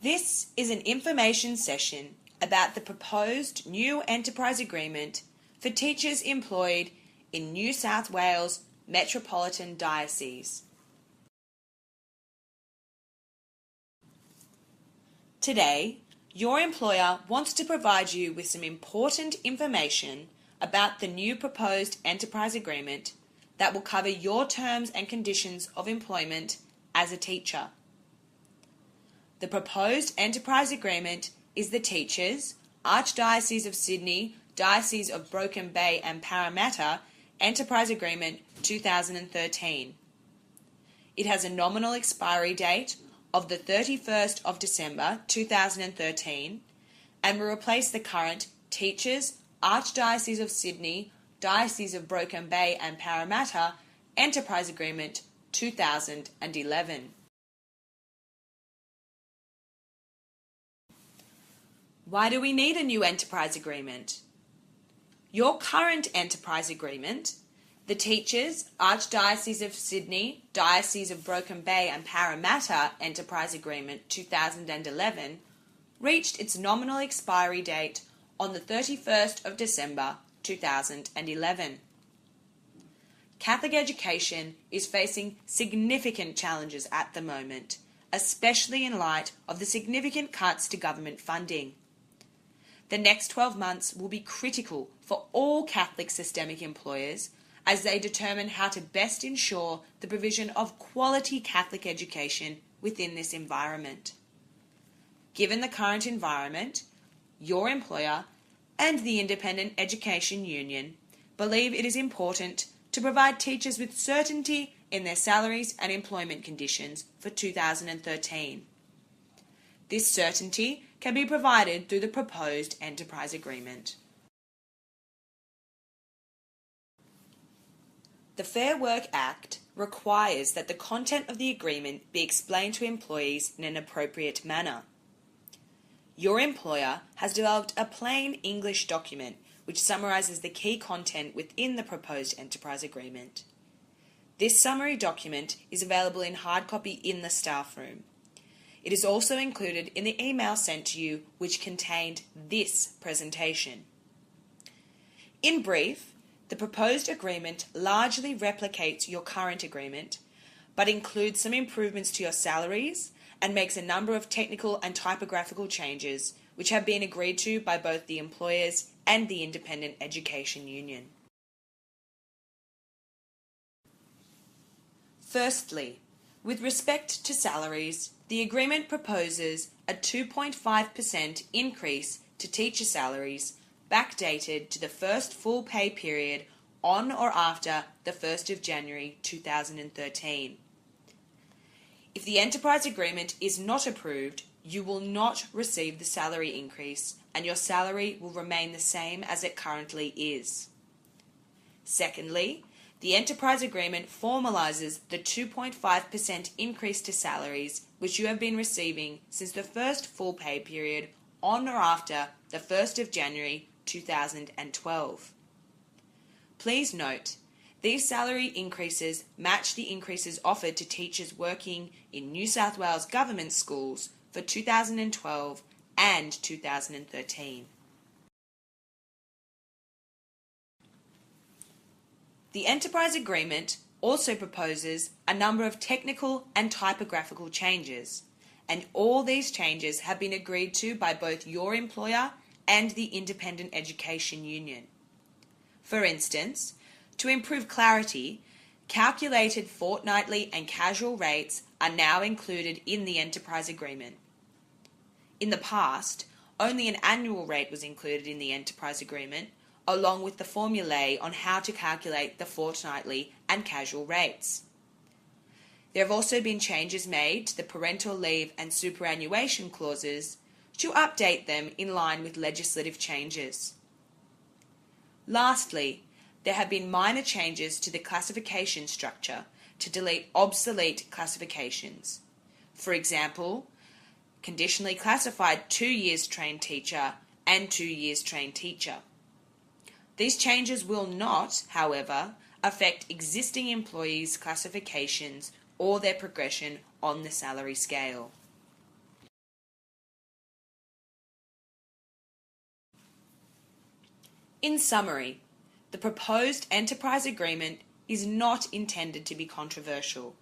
This is an information session about the proposed new enterprise agreement for teachers employed in New South Wales Metropolitan Diocese. Today, your employer wants to provide you with some important information about the new proposed enterprise agreement that will cover your terms and conditions of employment as a teacher. The proposed enterprise agreement is the Teachers, Archdiocese of Sydney, Diocese of Broken Bay and Parramatta Enterprise Agreement 2013. It has a nominal expiry date of the 31st of December 2013 and will replace the current Teachers, Archdiocese of Sydney, Diocese of Broken Bay and Parramatta Enterprise Agreement 2011. Why do we need a new enterprise agreement? Your current enterprise agreement, the Teachers, Archdiocese of Sydney, Diocese of Broken Bay and Parramatta Enterprise Agreement 2011, reached its nominal expiry date on the 31st of December 2011. Catholic education is facing significant challenges at the moment, especially in light of the significant cuts to government funding. The next 12 months will be critical for all Catholic systemic employers as they determine how to best ensure the provision of quality Catholic education within this environment. Given the current environment, your employer and the Independent Education Union believe it is important to provide teachers with certainty in their salaries and employment conditions for 2013. This certainty can be provided through the proposed enterprise agreement. The Fair Work Act requires that the content of the agreement be explained to employees in an appropriate manner. Your employer has developed a plain English document which summarises the key content within the proposed enterprise agreement. This summary document is available in hard copy in the staff room. It is also included in the email sent to you which contained this presentation. In brief, the proposed agreement largely replicates your current agreement, but includes some improvements to your salaries and makes a number of technical and typographical changes which have been agreed to by both the employers and the Independent Education Union. Firstly, with respect to salaries, the agreement proposes a 2.5% increase to teacher salaries backdated to the first full pay period on or after the 1st of January 2013. If the enterprise agreement is not approved, you will not receive the salary increase and your salary will remain the same as it currently is. Secondly, the enterprise agreement formalises the 2.5% increase to salaries which you have been receiving since the first full pay period on or after the 1st of January 2012. Please note, these salary increases match the increases offered to teachers working in New South Wales government schools for 2012 and 2013. The enterprise agreement also proposes a number of technical and typographical changes, and all these changes have been agreed to by both your employer and the Independent Education Union. For instance, to improve clarity, calculated fortnightly and casual rates are now included in the enterprise agreement. In the past, only an annual rate was included in the enterprise agreement, along with the formulae on how to calculate the fortnightly and casual rates. There have also been changes made to the parental leave and superannuation clauses to update them in line with legislative changes. Lastly, there have been minor changes to the classification structure to delete obsolete classifications. For example, conditionally classified 2 years trained teacher and 2 years trained teacher. These changes will not, however, affect existing employees' classifications or their progression on the salary scale. In summary, the proposed enterprise agreement is not intended to be controversial.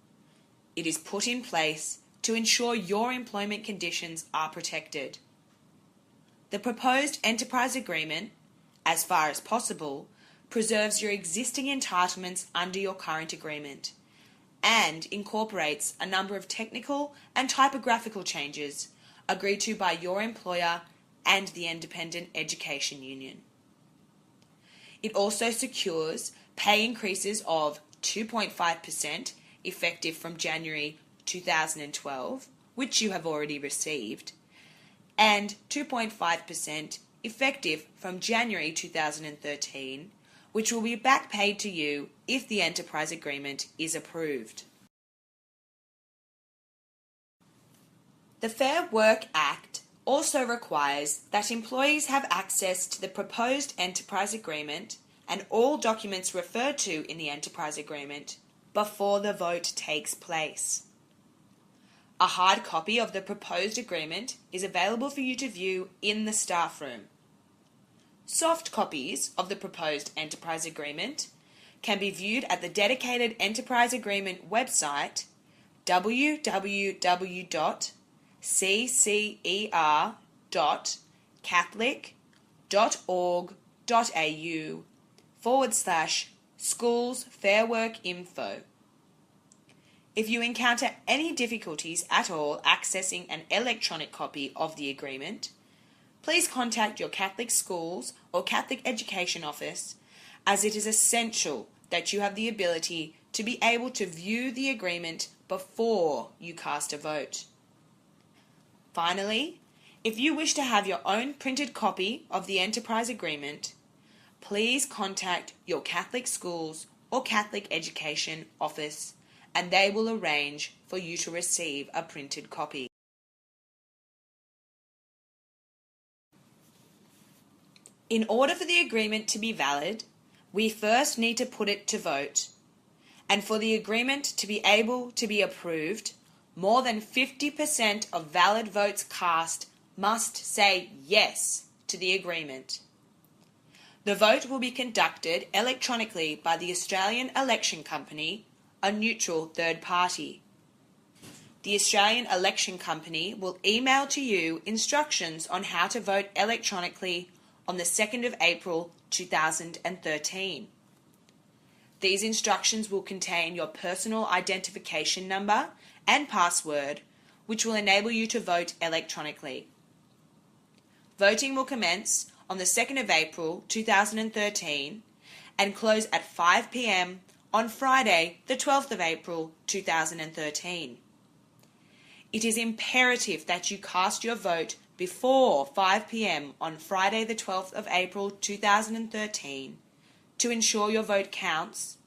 It is put in place to ensure your employment conditions are protected. The proposed enterprise agreement, as far as possible, preserves your existing entitlements under your current agreement and incorporates a number of technical and typographical changes agreed to by your employer and the Independent Education Union. It also secures pay increases of 2.5% effective from January 2012, which you have already received, and 2.5% effective from January 2013, which will be back paid to you if the enterprise agreement is approved. The Fair Work Act also requires that employees have access to the proposed enterprise agreement and all documents referred to in the enterprise agreement before the vote takes place. A hard copy of the proposed agreement is available for you to view in the staff room. Soft copies of the proposed enterprise agreement can be viewed at the dedicated enterprise agreement website www.ccer.catholic.org.au/schools Fair Work Info. If you encounter any difficulties at all accessing an electronic copy of the agreement, please contact your Catholic schools or Catholic education office, as it is essential that you have the ability to be able to view the agreement before you cast a vote. Finally, if you wish to have your own printed copy of the enterprise agreement, please contact your Catholic schools or Catholic education office, and they will arrange for you to receive a printed copy. In order for the agreement to be valid, we first need to put it to vote. And for the agreement to be able to be approved, more than 50% of valid votes cast must say yes to the agreement. The vote will be conducted electronically by the Australian Election Company, a neutral third party. The Australian Election Company will email to you instructions on how to vote electronically on the 2nd of April 2013. These instructions will contain your personal identification number and password, which will enable you to vote electronically. Voting will commence on the 2nd of April 2013 and close at 5 p.m. on Friday, the 12th of April 2013. It is imperative that you cast your vote before 5 p.m. on Friday, the 12th of April 2013 to ensure your vote counts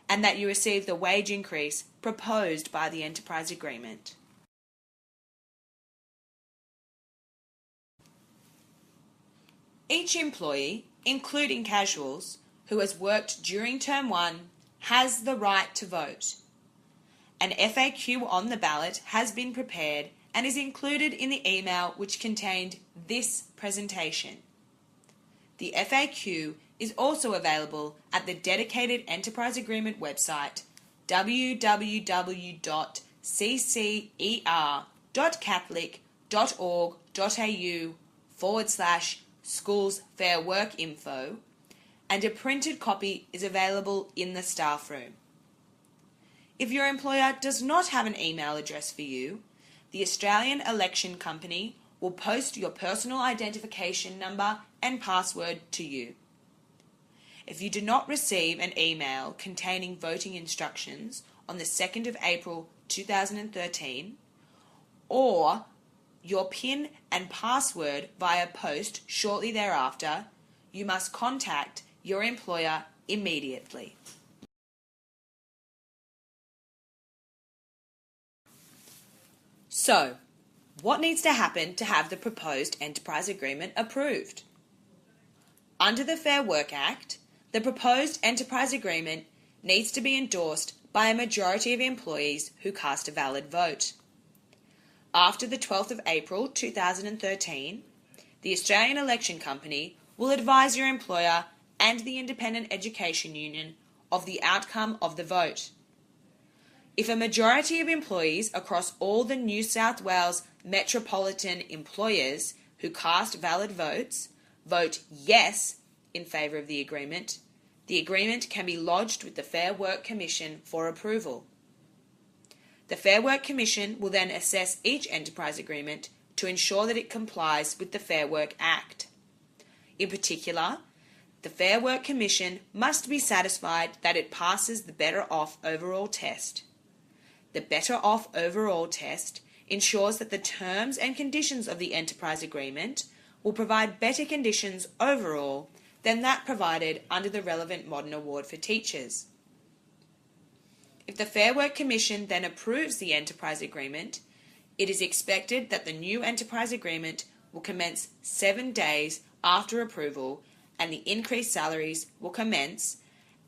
and that you receive the wage increase proposed by the enterprise agreement. Each employee, including casuals, who has worked during Term 1 has the right to vote. An FAQ on the ballot has been prepared and is included in the email which contained this presentation. The FAQ is also available at the dedicated enterprise agreement website www.ccer.catholic.org.au/schools Fair Work Info, and a printed copy is available in the staff room. If your employer does not have an email address for you, the Australian Election Company will post your personal identification number and password to you. If you do not receive an email containing voting instructions on the 2nd of April 2013, or your PIN and password via post shortly thereafter, you must contact your employer immediately. So, what needs to happen to have the proposed enterprise agreement approved? Under the Fair Work Act, the proposed enterprise agreement needs to be endorsed by a majority of employees who cast a valid vote. After the 12th of April 2013, the Australian Election Company will advise your employer and the Independent Education Union of the outcome of the vote. If a majority of employees across all the New South Wales metropolitan employers who cast valid votes vote yes in favour of the agreement can be lodged with the Fair Work Commission for approval. The Fair Work Commission will then assess each enterprise agreement to ensure that it complies with the Fair Work Act. In particular, the Fair Work Commission must be satisfied that it passes the Better Off Overall test. The Better Off Overall test ensures that the terms and conditions of the enterprise agreement will provide better conditions overall than that provided under the relevant modern award for teachers. If the Fair Work Commission then approves the enterprise agreement, it is expected that the new enterprise agreement will commence 7 days after approval, and the increased salaries will commence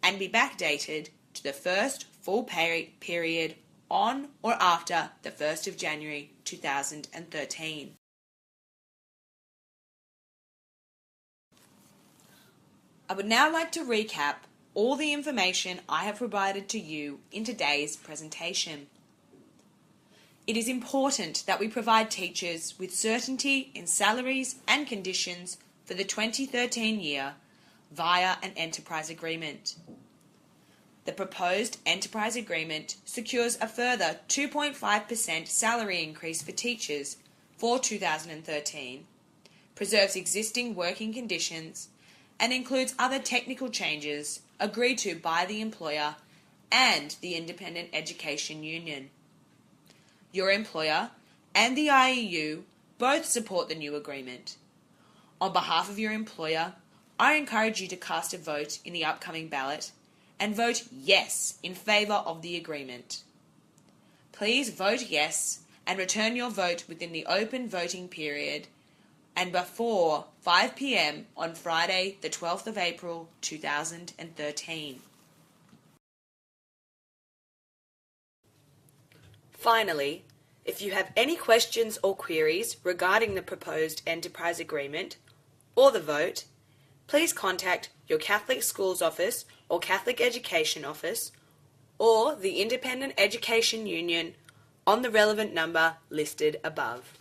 and be backdated to the first full pay period on or after the 1st of January 2013. I would now like to recap all the information I have provided to you in today's presentation. It is important that we provide teachers with certainty in salaries and conditions for the 2013 year via an enterprise agreement. The proposed enterprise agreement secures a further 2.5% salary increase for teachers for 2013, preserves existing working conditions, and includes other technical changes agreed to by the employer and the Independent Education Union. Your employer and the IEU both support the new agreement. On behalf of your employer, I encourage you to cast a vote in the upcoming ballot and vote yes in favour of the agreement. Please vote yes and return your vote within the open voting period and before 5 p.m. on Friday, the 12th of April 2013. Finally, if you have any questions or queries regarding the proposed enterprise agreement or the vote, please contact your Catholic Schools Office or Catholic Education Office or the Independent Education Union on the relevant number listed above.